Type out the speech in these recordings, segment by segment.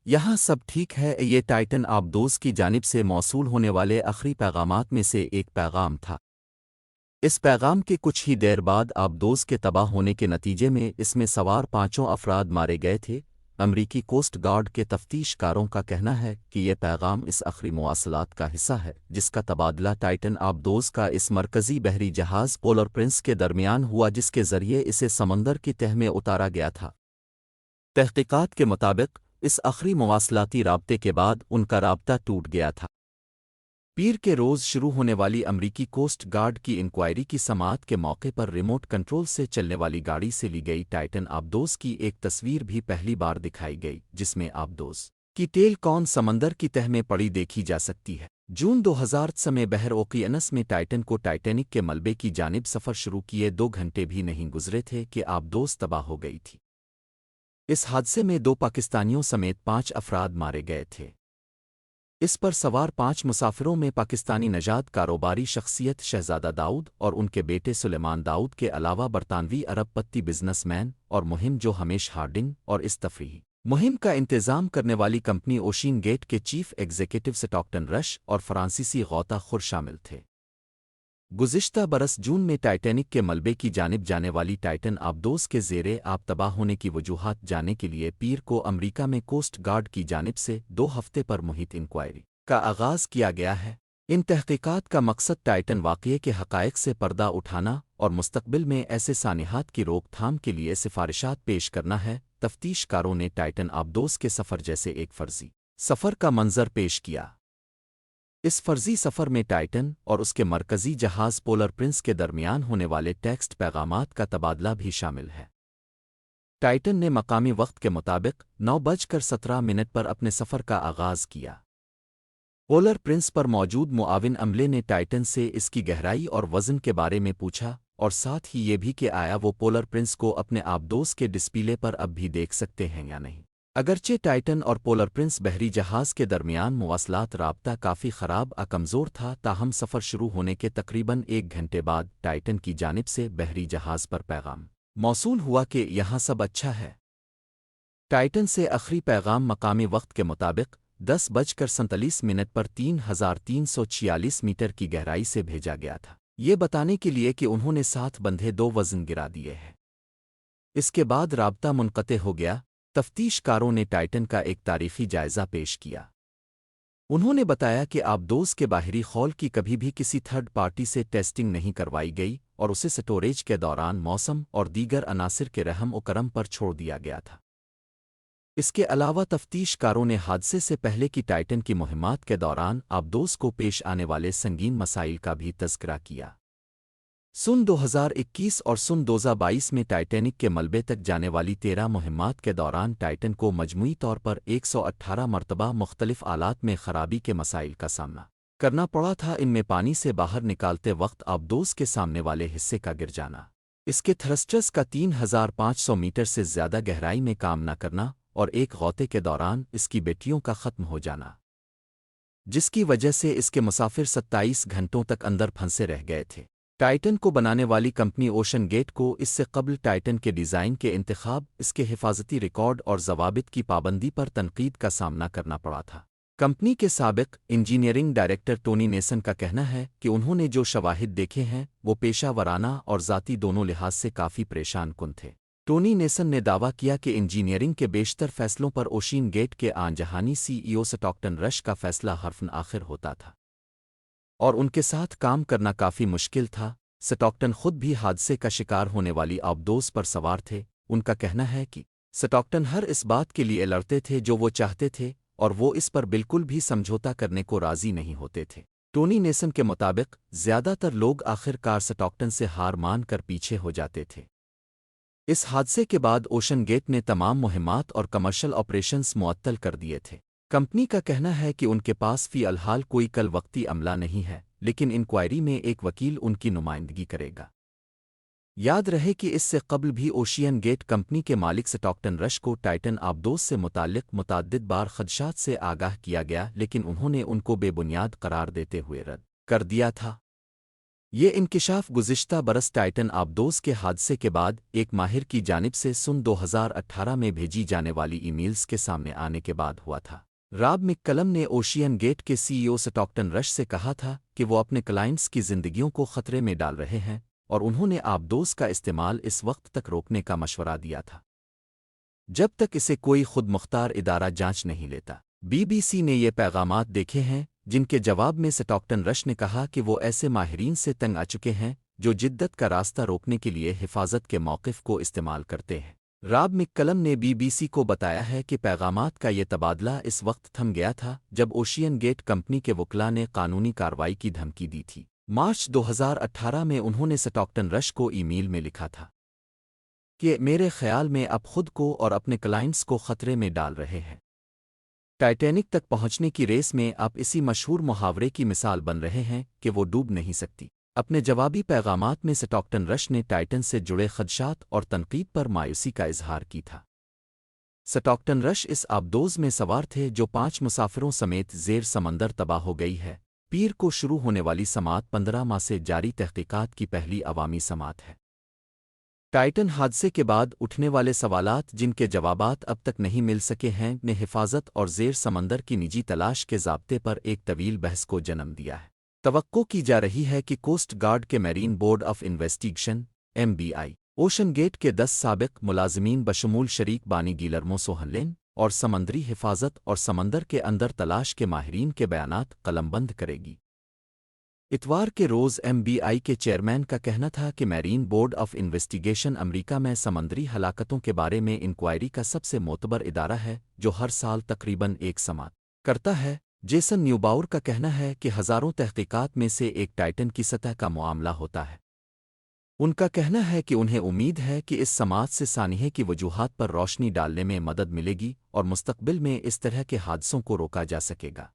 یہاں سب ٹھیک ہے، یہ ٹائٹن آبدوز کی جانب سے موصول ہونے والے آخری پیغامات میں سے ایک پیغام تھا۔ اس پیغام کے کچھ ہی دیر بعد آبدوز کے تباہ ہونے کے نتیجے میں اس میں سوار پانچوں افراد مارے گئے تھے۔ امریکی کوسٹ گارڈ کے تفتیش کاروں کا کہنا ہے کہ یہ پیغام اس آخری مواصلات کا حصہ ہے جس کا تبادلہ ٹائٹن آبدوز کا اس مرکزی بحری جہاز پولر پرنس کے درمیان ہوا، جس کے ذریعے اسے سمندر کی تہہ میں اتارا گیا تھا۔ تحقیقات کے مطابق اس آخری مواصلاتی رابطے کے بعد ان کا رابطہ ٹوٹ گیا تھا۔ پیر کے روز شروع ہونے والی امریکی کوسٹ گارڈ کی انکوائری کی سماعت کے موقع پر ریموٹ کنٹرول سے چلنے والی گاڑی سے لی گئی ٹائٹن آبدوز کی ایک تصویر بھی پہلی بار دکھائی گئی، جس میں آبدوز کی ٹیل کون سمندر کی تہہ میں پڑی دیکھی جا سکتی ہے۔ جون 2000 میں بحر اوقیانوس میں ٹائٹن کو ٹائٹینک کے ملبے کی جانب سفر شروع کیے 2 گھنٹے بھی نہیں گزرے تھے کہ آبدوز تباہ ہو گئی تھی۔ اس حادثے میں 2 پاکستانیوں سمیت 5 افراد مارے گئے تھے۔ اس پر سوار 5 مسافروں میں پاکستانی نژاد کاروباری شخصیت شہزادہ داؤد اور ان کے بیٹے سلیمان داؤد کے علاوہ برطانوی ارب پتی بزنس مین اور مہم جو ہمیش ہارڈنگ اور اس تفریحی مہم کا انتظام کرنے والی کمپنی اوشین گیٹ کے چیف ایگزیکٹو سٹاکٹن رش اور فرانسیسی غوطہ خور شامل تھے۔ گزشتہ برس جون میں ٹائٹینک کے ملبے کی جانب جانے والی ٹائٹن آبدوز کے زیر آب تباہ ہونے کی وجوہات جاننے کے لیے پیر کو امریکہ میں کوسٹ گارڈ کی جانب سے 2 ہفتے پر محیط انکوائری کا آغاز کیا گیا ہے۔ ان تحقیقات کا مقصد ٹائٹن واقعے کے حقائق سے پردہ اٹھانا اور مستقبل میں ایسے سانحات کی روک تھام کے لیے سفارشات پیش کرنا ہے۔ تفتیش کاروں نے ٹائٹن آبدوز کے سفر جیسے ایک فرضی سفر کا منظر پیش کیا۔ اس فرضی سفر میں ٹائٹن اور اس کے مرکزی جہاز پولر پرنس کے درمیان ہونے والے ٹیکسٹ پیغامات کا تبادلہ بھی شامل ہے۔ ٹائٹن نے مقامی وقت کے مطابق 9:17 پر اپنے سفر کا آغاز کیا۔ پولر پرنس پر موجود معاون عملے نے ٹائٹن سے اس کی گہرائی اور وزن کے بارے میں پوچھا اور ساتھ ہی یہ بھی کہ آیا وہ پولر پرنس کو اپنے آبدوز کے ڈسپلے پر اب بھی دیکھ سکتے ہیں یا نہیں۔ اگرچہ ٹائٹن اور پولر پرنس بحری جہاز کے درمیان مواصلات رابطہ کافی خراب کمزور تھا، تاہم سفر شروع ہونے کے تقریباً 1 گھنٹے بعد ٹائٹن کی جانب سے بحری جہاز پر پیغام موصول ہوا کہ یہاں سب اچھا ہے۔ ٹائٹن سے آخری پیغام مقامی وقت کے مطابق 10:47 پر 3346 میٹر کی گہرائی سے بھیجا گیا تھا، یہ بتانے کے لیے کہ انہوں نے ساتھ بندھے 2 وزن گرا دیے ہیں۔ اس کے بعد رابطہ منقطع ہو گیا۔ تفتیش کاروں نے ٹائٹن کا ایک تاریخی جائزہ پیش کیا۔ انہوں نے بتایا کہ آبدوز کے باہری خول کی کبھی بھی کسی تھرڈ پارٹی سے ٹیسٹنگ نہیں کروائی گئی اور اسے سٹوریج کے دوران موسم اور دیگر عناصر کے رحم و کرم پر چھوڑ دیا گیا تھا۔ اس کے علاوہ تفتیش کاروں نے حادثے سے پہلے کی ٹائٹن کی مہمات کے دوران آبدوز کو پیش آنے والے سنگین مسائل کا بھی تذکرہ کیا۔ سن 2021 اور سن 2022 میں ٹائٹینک کے ملبے تک جانے والی 13 مہمات کے دوران ٹائٹن کو مجموعی طور پر 118 مرتبہ مختلف آلات میں خرابی کے مسائل کا سامنا کرنا پڑا تھا۔ ان میں پانی سے باہر نکالتے وقت آبدوز کے سامنے والے حصے کا گر جانا، اس کے تھرسٹرز کا 3500 میٹر سے زیادہ گہرائی میں کام نہ کرنا اور ایک غوطے کے دوران اس کی بیٹریوں کا ختم ہو جانا، جس کی وجہ سے اس کے مسافر 27 گھنٹوں تک اندر پھنسے رہ گئے تھے۔ ٹائٹن کو بنانے والی کمپنی اوشن گیٹ کو اس سے قبل ٹائٹن کے ڈیزائن کے انتخاب، اس کے حفاظتی ریکارڈ اور ضوابط کی پابندی پر تنقید کا سامنا کرنا پڑا تھا۔ کمپنی کے سابق انجینئرنگ ڈائریکٹر ٹونی نیسن کا کہنا ہے کہ انہوں نے جو شواہد دیکھے ہیں وہ پیشہ ورانہ اور ذاتی دونوں لحاظ سے کافی پریشان کن تھے۔ ٹونی نیسن نے دعویٰ کیا کہ انجینئرنگ کے بیشتر فیصلوں پر اوشین گیٹ کے آن جہانی CEO سٹاکٹن رش کا فیصلہ حرفن آخر ہوتا تھا اور ان کے ساتھ کام کرنا کافی مشکل تھا۔ سٹاکٹن خود بھی حادثے کا شکار ہونے والی آبدوز پر سوار تھے۔ ان کا کہنا ہے کہ سٹاکٹن ہر اس بات کے لیے لڑتے تھے جو وہ چاہتے تھے اور وہ اس پر بالکل بھی سمجھوتا کرنے کو راضی نہیں ہوتے تھے۔ ٹونی نیسن کے مطابق زیادہ تر لوگ آخر کار سٹاکٹن سے ہار مان کر پیچھے ہو جاتے تھے۔ اس حادثے کے بعد اوشن گیٹ نے تمام مہمات اور کمرشل آپریشنز معطل کر دیے تھے۔ کمپنی کا کہنا ہے کہ ان کے پاس فی الحال کوئی کل وقتی عملہ نہیں ہے، لیکن انکوائری میں ایک وکیل ان کی نمائندگی کرے گا۔ یاد رہے کہ اس سے قبل بھی اوشین گیٹ کمپنی کے مالک سٹاکٹن رش کو ٹائٹن آبدوز سے متعلق متعدد بار خدشات سے آگاہ کیا گیا، لیکن انہوں نے ان کو بے بنیاد قرار دیتے ہوئے رد کر دیا تھا۔ یہ انکشاف گزشتہ برس ٹائٹن آبدوز کے حادثے کے بعد ایک ماہر کی جانب سے سن 2018 میں بھیجی جانے والی ای میلز کے سامنے آنے کے بعد ہوا تھا۔ راب مککلم نے اوشین گیٹ کے سی ای او سٹاکٹن رش سے کہا تھا کہ وہ اپنے کلائنٹس کی زندگیوں کو خطرے میں ڈال رہے ہیں اور انہوں نے آبدوز کا استعمال اس وقت تک روکنے کا مشورہ دیا تھا جب تک اسے کوئی خود مختار ادارہ جانچ نہیں لیتا۔ بی بی سی نے یہ پیغامات دیکھے ہیں جن کے جواب میں سٹاکٹن رش نے کہا کہ وہ ایسے ماہرین سے تنگ آ چکے ہیں جو جدت کا راستہ روکنے کے لیے حفاظت کے موقف کو استعمال کرتے ہیں۔ راب مککلم نے بی بی سی کو بتایا ہے کہ پیغامات کا یہ تبادلہ اس وقت تھم گیا تھا جب اوشین گیٹ کمپنی کے وکلاء نے قانونی کارروائی کی دھمکی دی تھی۔ مارچ 2018 میں انہوں نے سٹاکٹن رش کو ای میل میں لکھا تھا کہ میرے خیال میں اب خود کو اور اپنے کلائنٹس کو خطرے میں ڈال رہے ہیں۔ ٹائٹینک تک پہنچنے کی ریس میں آپ اسی مشہور محاورے کی مثال بن رہے ہیں کہ وہ ڈوب نہیں سکتی۔ اپنے جوابی پیغامات میں سٹاکٹن رش نے ٹائٹن سے جڑے خدشات اور تنقید پر مایوسی کا اظہار کی تھا۔ سٹاکٹن رش اس آبدوز میں سوار تھے جو 5 مسافروں سمیت زیر سمندر تباہ ہو گئی ہے۔ پیر کو شروع ہونے والی سماعت 15 ماہ سے جاری تحقیقات کی پہلی عوامی سماعت ہے۔ ٹائٹن حادثے کے بعد اٹھنے والے سوالات جن کے جوابات اب تک نہیں مل سکے ہیں نے حفاظت اور زیر سمندر کی نجی تلاش کے ضابطے پر ایک طویل بحث کو جنم دیا ہے۔ توقع کی جا رہی ہے کہ کوسٹ گارڈ کے marine board of investigation (MBI) OceanGate کے 10 سابق ملازمین بشمول شریک بانی گیلرمو سوہنلین اور سمندری حفاظت اور سمندر کے اندر تلاش کے ماہرین کے بیانات قلمبند کرے گی۔ اتوار کے روز MBI کے چیئرمین کا کہنا تھا کہ میرین بورڈ آف انویسٹیگیشن امریکہ میں سمندری ہلاکتوں کے بارے میں انکوائری کا سب سے معتبر ادارہ ہے جو ہر سال تقریباً ایک سماعت کرتا ہے۔ جیسن نیوباور کا کہنا ہے کہ ہزاروں تحقیقات میں سے ایک ٹائٹن کی سطح کا معاملہ ہوتا ہے۔ ان کا کہنا ہے کہ انہیں امید ہے کہ اس سماعت سے سانحے کی وجوہات پر روشنی ڈالنے میں مدد ملے گی اور مستقبل میں اس طرح کے حادثوں کو روکا جا سکے گا۔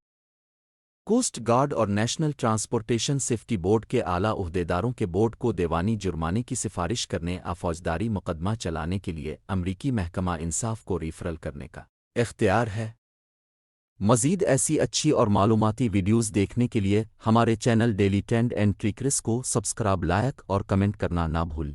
کوسٹ گارڈ اور نیشنل ٹرانسپورٹیشن سیفٹی بورڈ کے اعلیٰ عہدیداروں کے بورڈ کو دیوانی جرمانے کی سفارش کرنے فوجداری مقدمہ چلانے کے لیے امریکی محکمہ انصاف کو ریفرل کرنے کا اختیار ہے۔ مزید ایسی اچھی اور معلوماتی ویڈیوز دیکھنے کے لیے ہمارے چینل ڈیلی ٹرینڈ اینڈ ٹریکرس کو سبسکرائب، لائک اور کمنٹ کرنا نہ بھولیں۔